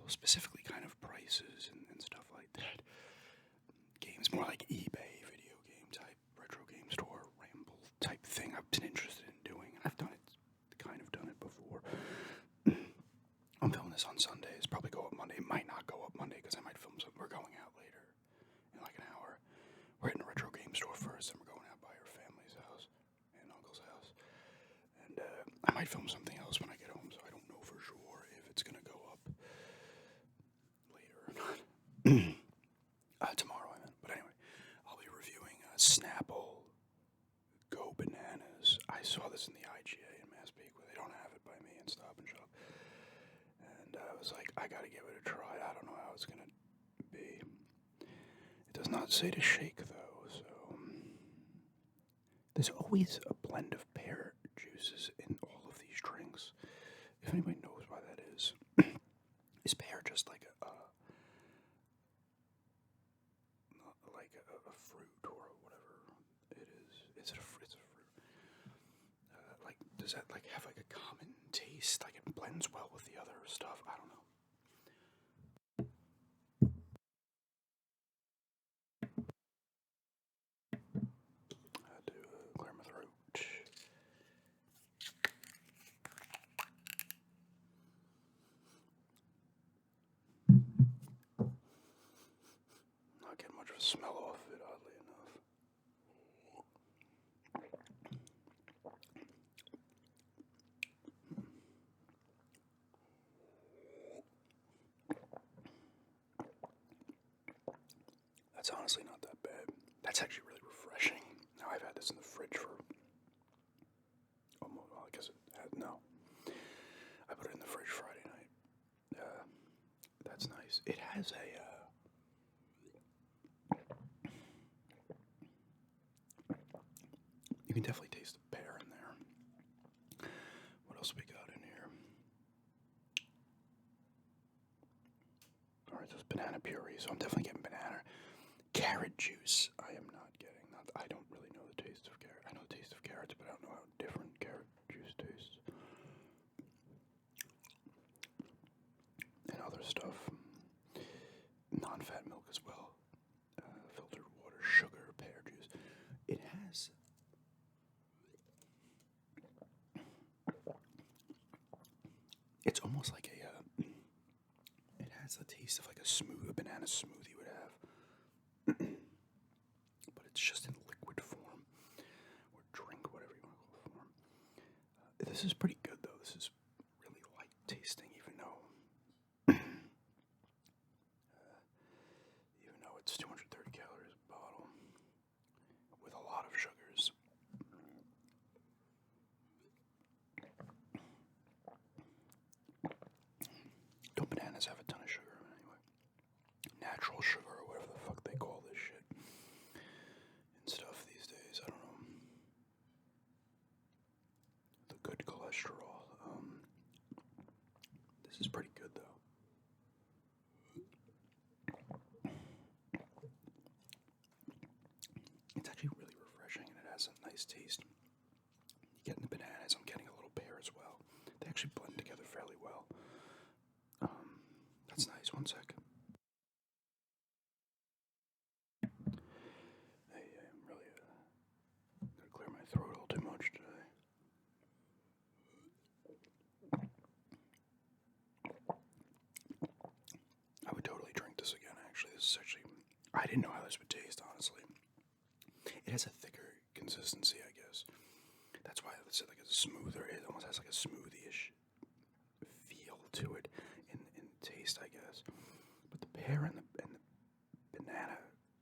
specifically kind of prices and stuff like that. Games more like eBay, video game type, retro game store, Ramble type thing I've been interested in doing, and I've done it before. I'm filming this on Sunday. It's probably go up Monday. It might not go up Monday because I might film something. We're going out later in like an hour. We're hitting a retro game store first, then we're going out by our family's house and uncle's house. And I might film something else when I get home, so I don't know for sure if it's going to go up later or not. Tomorrow, I meant. But anyway, I'll be reviewing Snapple Go Bananas. I saw this in the IGA in Mass Peak, where they don't have it by me in Stop and Shop. And I was like, I gotta give it a try. I don't know how it's gonna be. It does not say to shake, though, so... There's always a blend of pear juices in all of these drinks. If anybody knows why that is. Is pear just like a fruit or whatever it is? Is it a fruit? It's a fruit. Like, does that like have like a common taste? Like it blends well with the other stuff? I don't know. I had to clear my throat. Not getting much of a smell off of it, oddly enough. That's honestly not that bad. That's actually really refreshing. Now, I've had this in the fridge for almost, well, I guess it had, no. I put it in the fridge Friday night. That's nice. It has a, you can definitely taste the pear in there. What else we got in here? Alright, so it's banana puree, so I'm definitely getting banana. Carrot juice, I am not getting. I don't really know the taste of carrot. I know the taste of carrots, but I don't know how different carrot juice tastes. And other stuff. Non-fat milk as well. Filtered water, sugar, pear juice. It has... It's almost like a... it has the taste of like a banana smoothie would have. But it's just in liquid form. Or drink, whatever you want to call it form. This is pretty good, though. This is really light tasting, even though it's 230 calories a bottle with a lot of sugars. Don't bananas have a ton of sugar anyway? Natural sugar or whatever the fuck they call this shit and stuff these days. I don't know. The good cholesterol. This is pretty good, though. It's actually really refreshing, and it has a nice taste. You get the bananas. I'm getting a little pear as well. They actually blend together fairly well. That's nice. One sec. Hey, I'm really gonna clear my throat a little too much today. I would totally drink this again, actually. This is actually... I didn't know how this would taste, honestly. It has a thicker consistency, I guess. That's why I said like it's smoother. It almost has like a smoothie-ish feel to it in taste, I guess. But the pear and the banana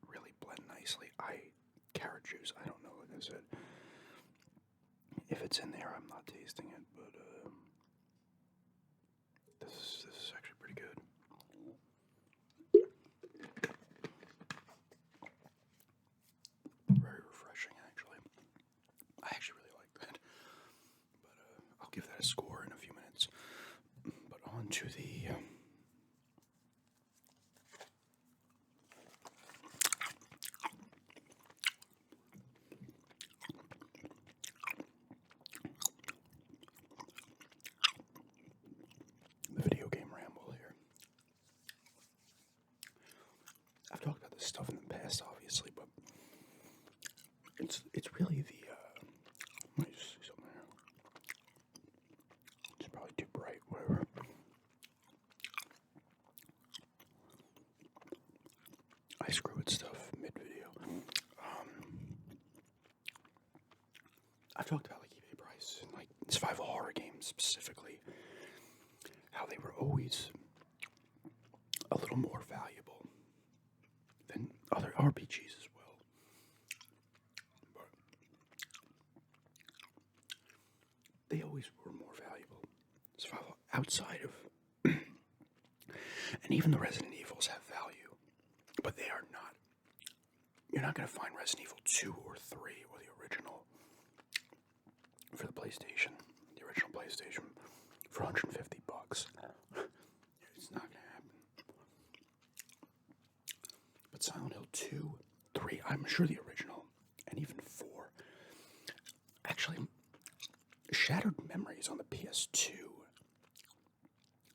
really blend nicely. Carrot juice, I don't know, like I said. If it's in there, I'm not tasting it, but this is actually pretty good. Very refreshing, actually. I actually really like that. But I'll give that a score in a few minutes. But on to the... the video game Ramble here. stuff in the past, obviously, but it's really the. Let me just see something here. It's probably too bright. Whatever. I screw with stuff mid-video. I've talked about like eBay price and like survival horror games specifically, how they were always a little more valuable than other RPGs as well. But they always were more valuable. Survival outside of, and even the Resident Evils have value, but they are not. You're not going to find Resident Evil 2 or 3 or the original for the PlayStation, the original PlayStation, for $150. It's not going to happen. But Silent Hill 2, 3, I'm sure the original, and even 4. Actually, Shattered Memories on the PS2,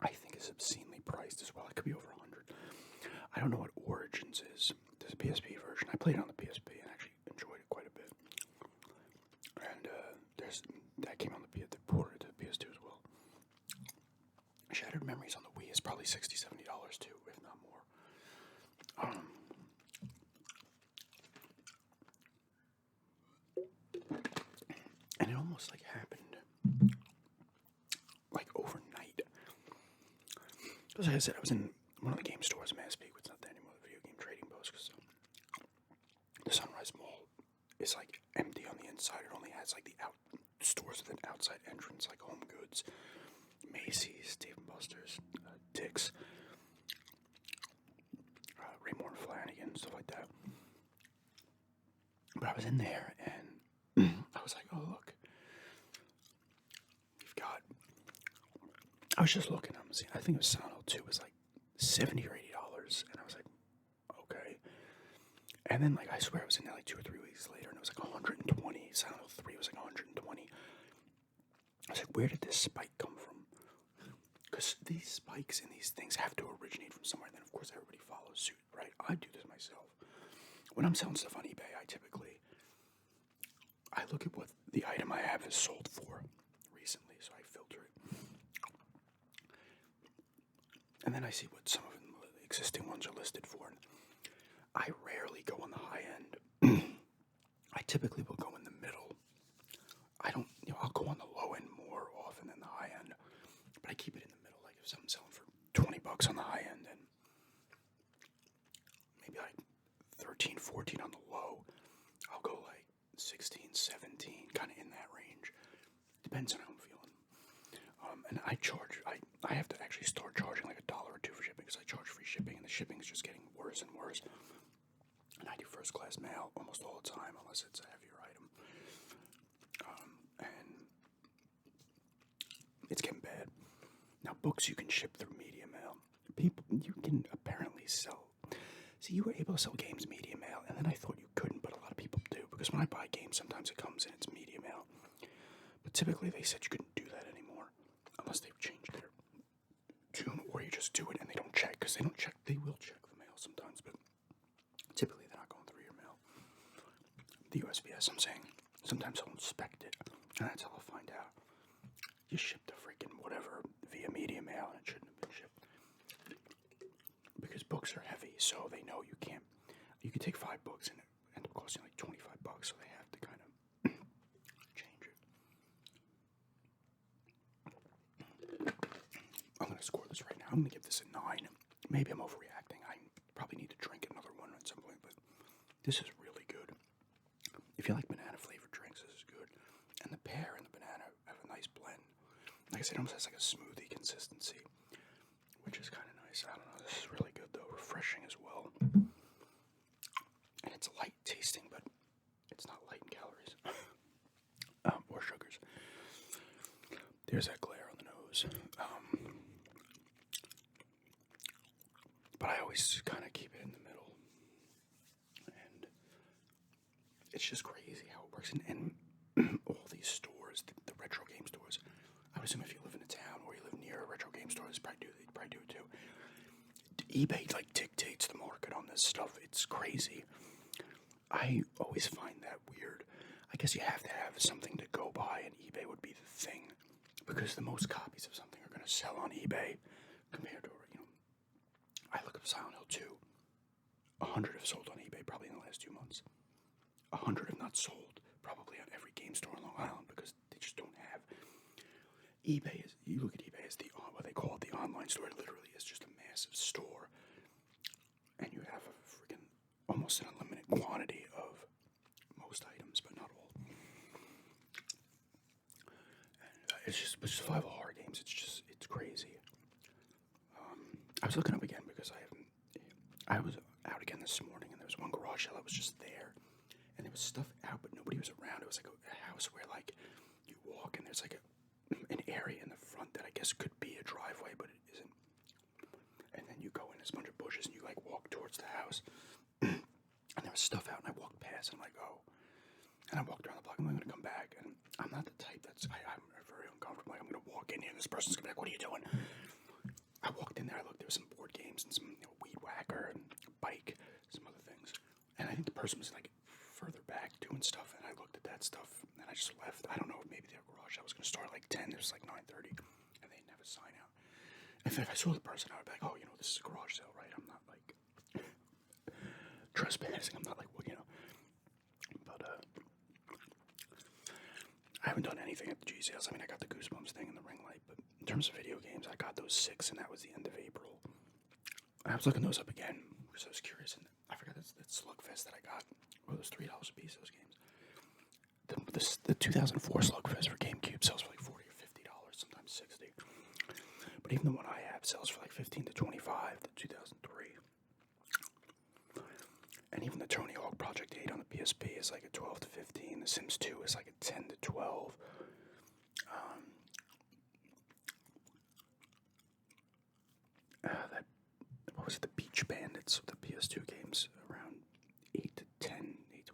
I think is obscenely priced as well. It could be over 100. I don't know what Origins is. There's a PSP version. I played it on the PSP and actually enjoyed it quite a bit. And that came on the PS. They ported it to the PS2 as well. Shattered Memories on the Wii is probably $60, $70 too, if not more. And it almost like happened like overnight. Because like I said, I was in one of the game stores, Masspeak, it's not there anymore, the video game trading post, because the Sunrise Mall is like empty on the inside. It only has like the stores with an outside entrance, like Home Goods, Macy's, Dave & Buster's, Dick's, Raymore and Flanagan, stuff like that. But I was in there and I was like, oh look, we've got. I was just looking. I think it was Silent Hill 2 was like $70 or $80, and I was like, okay. And then like I swear I was in there like 2 or 3 weeks later, and it was like 120. Silent Hill 3 was like 120. I was like, where did this spike come from? Because these spikes and these things have to originate from somewhere. And then of course everybody follows suit, right? I do this myself. When I'm selling stuff on eBay, I look at what the item I have is sold for recently, so I filter it. And then I see what some of the existing ones are listed for. And I rarely go on the high end. I typically will go in the middle. I'll go on the low end more often than the high end. But I keep it in the middle. Like if something's selling for $20 on the high end, and maybe like 13, 14 on the low, I'll go like 16, 17, kind of in that range. Depends on how I'm feeling. And I have to actually start charging like $1 or $2 for shipping, because I charge free shipping, and the shipping is just getting worse and worse. And I do first class mail almost all the time, unless it's a heavier item. And it's getting bad. Now books you can ship through media mail. You can apparently sell. See, you were able to sell games media mail, and then I thought you couldn't, but a lot of people do, because when I buy games, sometimes it comes in, it's media mail. But typically they said you couldn't do that anymore, unless they've changed their tune, or you just do it and they don't check, because they will check the mail sometimes, but typically they're not going through your mail. The USPS, I'm saying, sometimes they'll inspect it, and that's how I'll find out. You shipped the freaking whatever via media mail, and it shouldn't have been shipped. Because books are heavy, so they know you can't. You could take 5 books and it end up costing like $25, so they have to kind of change it. I'm going to score this right now. I'm going to give this a 9. Maybe I'm overreacting. I probably need to drink another one at some point, but this is really good. If you like banana-flavored drinks, this is good. And the pear and the banana have a nice blend. Like I said, it almost has like a smoothie consistency, which is kind of nice. I don't know. This is really good, though. Refreshing as well. And it's light tasting, but it's not light in calories. Or sugars. There's that glare on the nose. But I always kind of keep it in the middle. And it's just crazy how it works. And all these stores, the retro game stores, I would assume if you live in a town or you live near a retro game store, they probably do it too. eBay like dictates the market on this stuff. It's crazy. I always find that weird. I guess you have to have something to go by, and eBay would be the thing, because the most copies of something are going to sell on eBay compared to, I look up Silent Hill 2. 100 have sold on eBay probably in the last 2 months. 100 have not sold probably on every game store in Long Island because they just don't have. eBay is, you look at eBay as what they call it, the online store. It literally is just a massive store, and you have a freaking almost an unlimited quantity of most items, but not all. And it's just with survival horror games, it's crazy. I was looking up again because I was out again this morning, and there was one garage sale that was just there, and there was stuff out, but nobody was around. It was like a house where like you walk and there's like an area in the front that I guess could be a driveway, but it isn't. And then you go in, there's a bunch of bushes, and you like walk towards the house, and there was stuff out, and I walked past, and I'm like, oh. And I walked around the block, and I'm going to come back, and I'm not the type I'm very uncomfortable. Like, I'm going to walk in here, and this person's going to be like, what are you doing? I walked in there, I looked, there was some board games and some weed whacker and a bike, some other things. And I think the person was like further back doing stuff, and I looked at that stuff, and I just left. I don't know, maybe their garage, I was going to start at like 10, it was like 9:30, and they didn't have a sign out. If I saw the person, I would be like, oh, this is a garage sale, right? I'm not like trespassing, I'm not like, but I haven't done anything at the G sales. I mean, I got the Goosebumps thing and the ring light, but in terms of video games, I got those 6, and that was the end of April. I was looking those up again because I was curious, and I forgot that Slugfest that I got. Well, those $3 a piece, those games. The 2004 Slugfest for GameCube sells for like $40 or $50, sometimes $60. But even the one I have sells for like $15 to $25. The 2003. And even the Tony Hawk Project 8 on the PSP is like a 12 to 15. The Sims 2 is like a 10 to 12. What was it? The Beach Bandits, the PS2 games, around 8 to 10, 8 to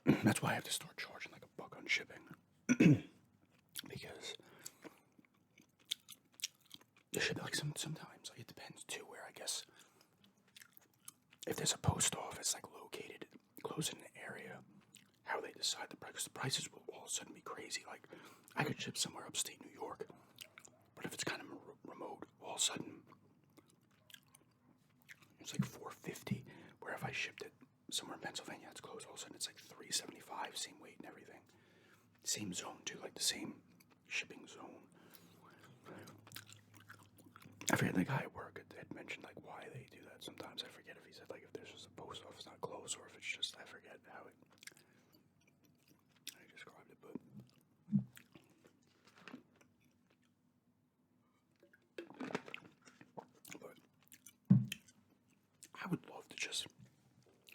11. That's why I have to start charging like $1 on shipping. Because the shipping, like sometimes, like it depends too, where I guess if there's a post office like located close in an area, how they decide the price. The prices will all of a sudden be crazy. Like I could ship somewhere upstate New York, but if it's kind of remote, all of a sudden it's like $4.50. Where if I shipped it somewhere in Pennsylvania, it's close. All of a sudden it's like $3.75, same weight and everything, same zone too, like the same shipping zone. I forget, the guy at work had mentioned like why they do that. Sometimes I forget if he said like if there's just a post office not close, or if it's just, I forget how I described it, but I would love to just,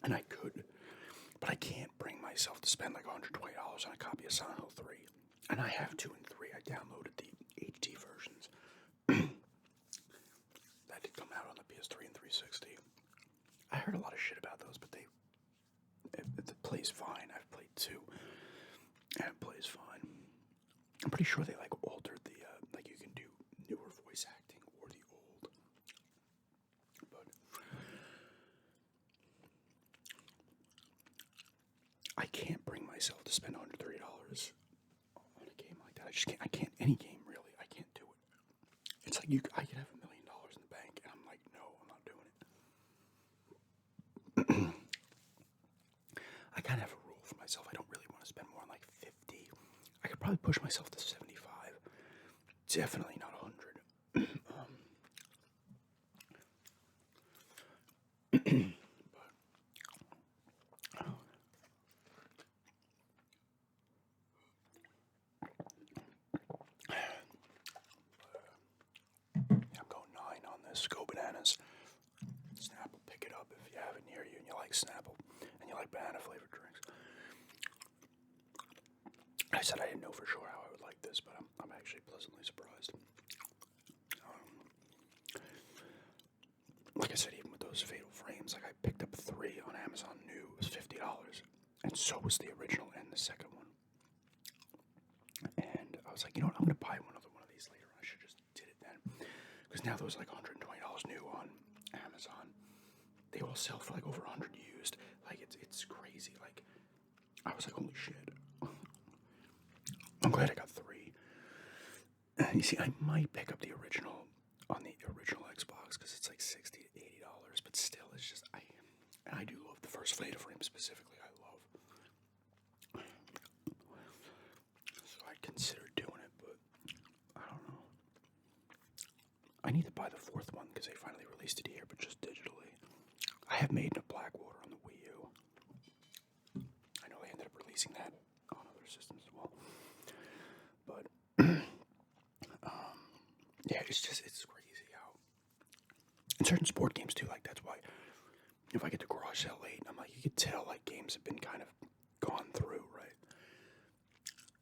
and I could, but I can't bring myself to spend like $120 on a copy of Silent Hill 3. And I have 2 and 3. I downloaded the HD versions. That did come out on the PS3 and 360. I heard a lot of shit about those, but it plays fine. I've played 2, and it plays fine. I'm pretty sure they like altered the like you can do newer voice acting or the old. But I can't bring myself to spend $130 on a game like that. I just can't. I can't. Any game really. I can't do it. It's like I could have $1 million in the bank, and I'm like, no, I'm not doing it. I kind of have a rule for myself. I don't really want to spend more than like 50. I could probably push myself to 75. Definitely not 100. I'm going 9 on this. Go bananas. Snapple, pick it up if you have it near you and you like Snapple and you like banana flavored drinks. I said I didn't know for sure how I would like this, but I'm actually pleasantly surprised. Like I said, even with those Fatal Frames, like I picked up 3 on Amazon new. It was $50, and so was the original and the second one. And I was like, you know what? I'm gonna buy one of these later. I should just did it then, because now those like $120 new on Amazon. They all sell for like over 100 used. Like it's crazy. Like I was like, holy shit. I'm glad I got 3. And you see, I might pick up the original on the original Xbox because it's like $60 to $80, but still, it's just I do love the first Fatal Frame specifically. I love. So I consider doing it, but I don't know. I need to buy the 4th one because they finally released it here, but just digitally. I have Maiden of Blackwater on the Wii U. I know they ended up releasing that on other systems as well. But, yeah, it's crazy how... In certain sport games, too, like, that's why if I get to garage sale late, I'm like, you could tell, like, games have been kind of gone through, right?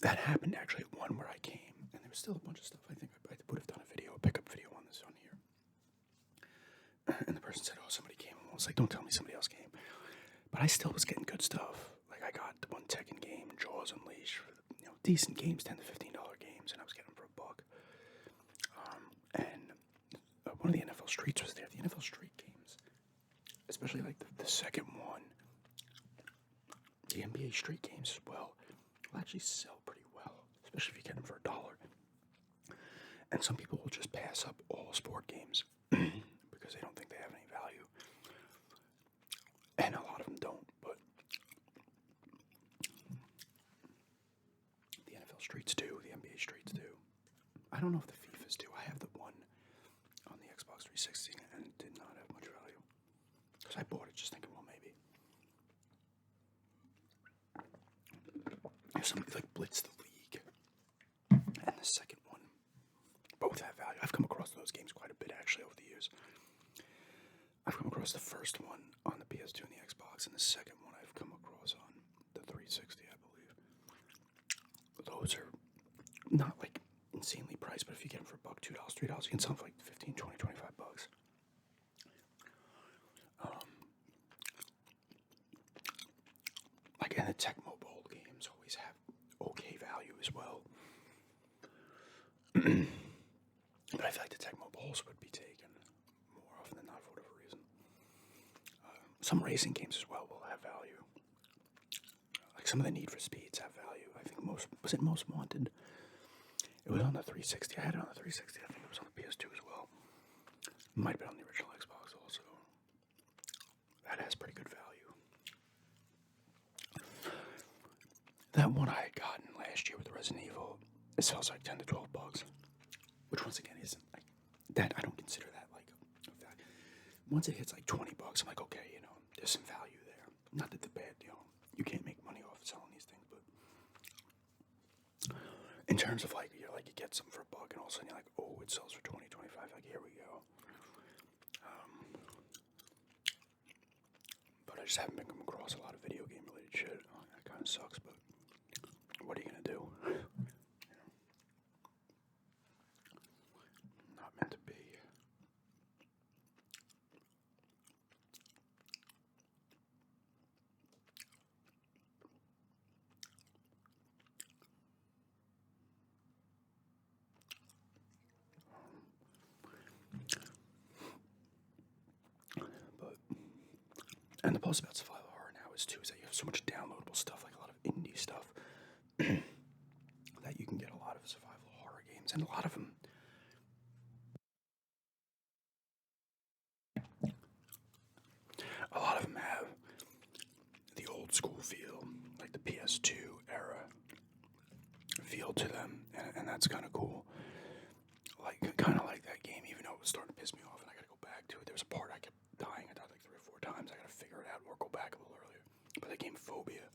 That happened, actually, at one where I came, and there was still a bunch of stuff. I think I would have done a pickup video on this on here. And the person said, oh, somebody came. And I was like, don't tell me somebody else came. But I still was getting good stuff. Like, I got the one Tekken game, Jaws Unleashed, for decent games, $10 to $15 games, and I was getting them for $1. And one of the NFL Streets was there. The NFL Street games, especially like the second one, the NBA Street games as well, will actually sell pretty well, especially if you get them for $1. And some people will just pass up all sport games because they don't think they have any value. And a lot of them don't, but the NFL Streets do, the NBA Streets do. I don't know if the FIFAs do. I have the one on the Xbox 360 and it did not have much value. Because I bought it just thinking, well, maybe. There's something like Blitz the League and the second one. Both have value. I've come across those games quite a bit, actually, over the years. I've come across the first one on the PS2 and the Xbox, and the second one I've come across on the 360, I believe. Those are not, like, insanely priced, but if you get them for $1, $2, $3, you can sell them for, like, $15, $20, $25. Like, and the Tecmo Bowl games always have okay value as well. But I feel like the Tecmo Bowls would be taken more often than not for whatever reason. Some racing games as well will have value. Like some of the Need for Speeds have value. I think Most Wanted? It was on the 360. I had it on the 360. I think it was on the PS2 as well. Might have been on the original Xbox also. That has pretty good value. That one I had gotten last year with Resident Evil, it sells like $10 to $12. Which once again isn't like that. I don't consider that like a value. Once it hits like $20, I'm like, okay, there's some value there. Not that the bad, you can't make money off selling these things, but in terms of like, you get some for $1 and all of a sudden you're like, oh, it sells for 20, 25. Like, here we go. But I just haven't been coming across a lot of video game related shit. That kind of sucks, but what are you gonna do? Not meant to be. And the plus about survival horror now is that you have so much downloadable stuff, like a lot of indie stuff, that you can get a lot of survival horror games, and a lot of them have the old school feel, like the PS2 era feel to them, and that's kind of cool. Like, kind of like that game, even though it was starting to piss me off, and I gotta go back to it. There was a part I kept dying. I died like 3 or 4 times. I gotta figure it out or go back a little earlier. But the game Phobia,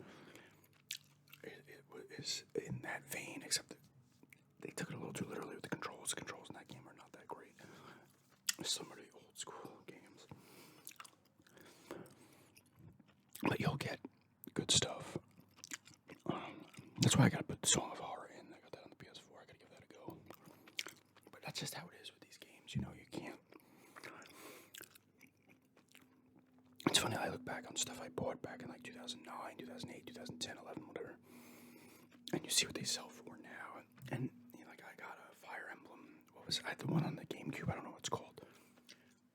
it is in that vein, except that they took it a little too literally with the controls. The controls in that game are not that great. Some of the old school games. But you'll get good stuff. That's why I gotta put the Song of Horror in. I got that on the PS4. I gotta give that a go. But that's just how it is with these games. You can't. It's funny, I look back on stuff I bought back in like 2009, 2008, 2010, 11, whatever. And you see what they sell for now. And like I got a Fire Emblem, what I had the one on the GameCube. I don't know what it's called.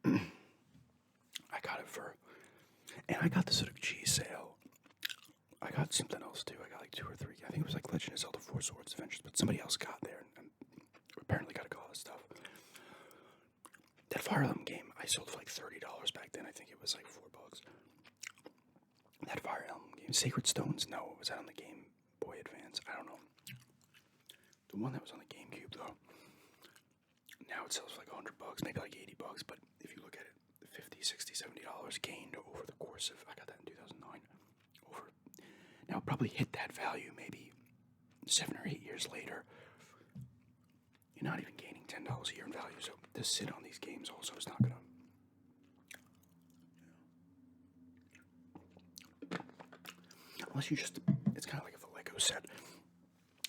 I got it and I got this at a cheese sale. I got something else too. I got like 2 or 3. I think it was like Legend of Zelda 4 Swords Adventures, but somebody else got there and apparently got a lot of stuff. That Fire Emblem game I sold for like $30 back then. I think it was like $4. That Fire Emblem game, Sacred Stones. No, was that on the Game Boy Advance? I don't know. The one that was on the GameCube though. Now it sells for like $100, maybe like $80. But if you look at it, $50, $60, $70 gained over the course of. I got that in 2009. Now it probably hit that value maybe 7 or 8 years later. You're not even gaining $10 a year in value, so to sit on these games also is not gonna. Unless you just, it's kind of like a Lego set.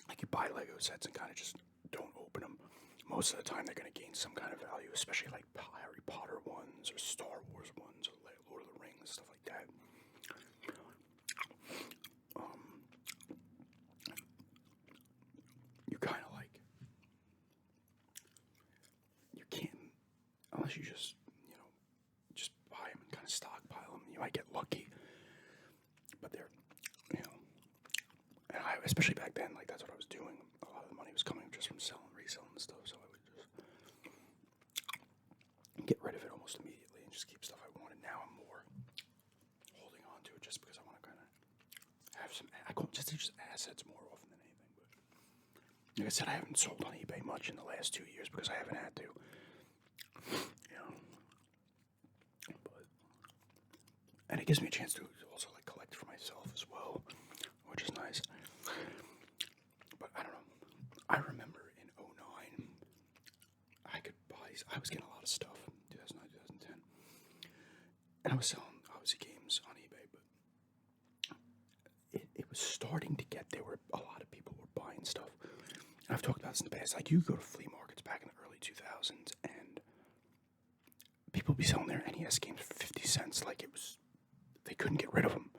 Like you buy Lego sets and kind of just don't open them. Most of the time they're gonna gain some kind of value, especially like Harry Potter ones or Star Wars ones or Lord of the Rings, stuff like that. You kind of like, you can't, unless you just, just buy them and kind of stockpile them. You might get lucky, but they're, and especially back then, like that's what I was doing. A lot of the money was coming just from reselling stuff, so I would just get rid of it almost immediately and just keep stuff I wanted. Now I'm more holding on to it just because I want to kind of have some, I call it just assets more often than anything. But like I said, I haven't sold on eBay much in the last 2 years because I haven't had to. And it gives me a chance to also like collect for myself as well, which is nice. But I don't know. I remember in 2009, I was getting a lot of stuff, 2009, 2010. And I was selling, obviously, games on eBay, but it was starting to get, a lot of people were buying stuff. And I've talked about this in the past. Like, you go to flea markets back in the early 2000s, and people would be selling their NES games for 50 cents like it was, they couldn't get rid of them.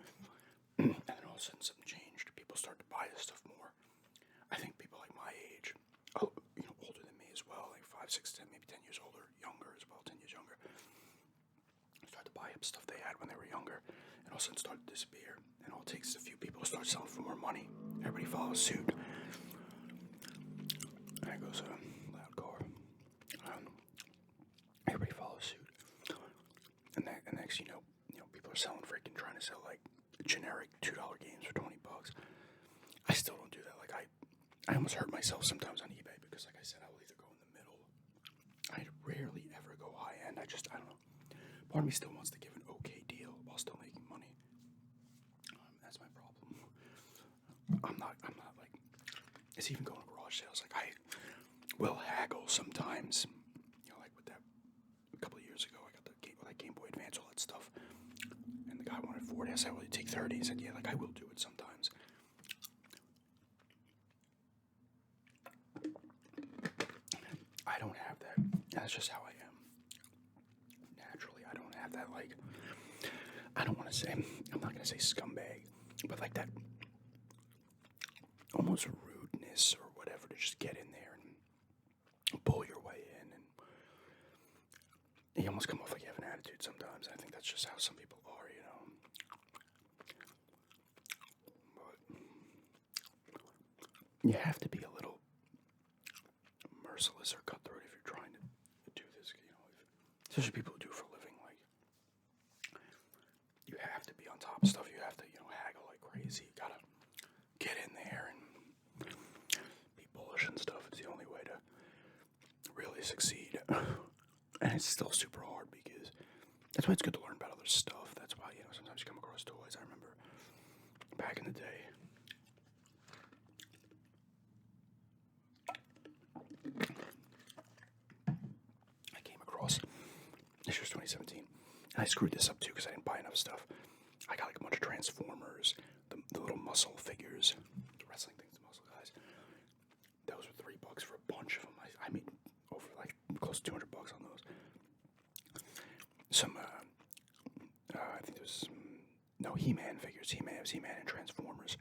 And then all of a sudden something changed. People started to buy this stuff more. I think people like my age, older than me as well, like 5, 6, 10, maybe 10 years older, younger as well, 10 years younger, started to buy up stuff they had when they were younger, and all of a sudden started to disappear. And all it takes is a few people to start selling for more money. Everybody follows suit. And there goes a loud car. Everybody follows suit. And next you know, people are selling trying to sell like generic $2 games for $20. I still don't do that. Like I almost hurt myself sometimes on eBay because, like I said, I will either go in the middle. I rarely ever go high end. I don't know. Part of me still wants to give an okay deal while still making money. That's my problem. I'm not like, it's even going to garage sales. Like I will haggle sometimes. Like with that a couple of years ago, I got the Game Boy Advance, all that stuff. And the guy wanted 40. I said, "Will you take 30?" He said, "Yeah, like I will do it sometimes." I don't have that. That's just how I am. Naturally, I don't have that, like, I don't want to say, I'm not going to say scumbag, but like that almost rudeness or whatever to just get in there and pull your way in. And you almost come off like you have an attitude sometimes. I think that's just how some people are, But you have to be a little merciless or cutthroat if you're trying to do this, especially people who do it for a living. Like, you have to be on top of stuff. You have to, haggle like crazy. You gotta get in there and be bullish and stuff. It's the only way to really succeed. And it's still super hard because that's why it's good to learn about other stuff. That's why, sometimes you come across toys. I remember back in the day, I came across, this was 2017, and I screwed this up too because I didn't buy enough stuff. I got like a bunch of Transformers, the little muscle figures, the wrestling things, the muscle guys. Those were $3 for a bunch of them. I made over like close to $200 on those. Some, I think there was He-Man figures. He-Man and Transformers.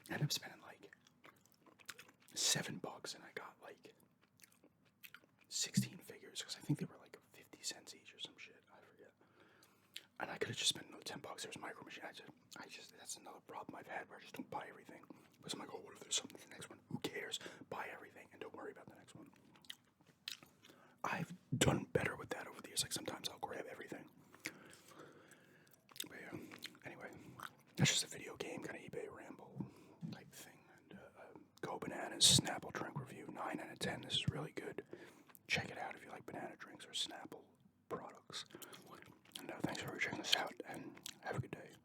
I ended up spending like $7, and I got like 16 figures because I think they were like 50 cents each or some shit. I forget. And I could have just spent another $10. There's Micro Machine. I just that's another problem I've had where I just don't buy everything because I'm like, oh, what if there's something for the next one? Who cares? Buy everything and don't worry about the next one. I've done better with that over the years. Like sometimes I'll grab everything. But yeah. Anyway, that's just a video game kind of eBay ramble type thing. And Go Bananas Snapple drink review 9 out of 10. This is really good. Check it out if you like banana drinks or Snapple products. And thanks for checking this out and have a good day.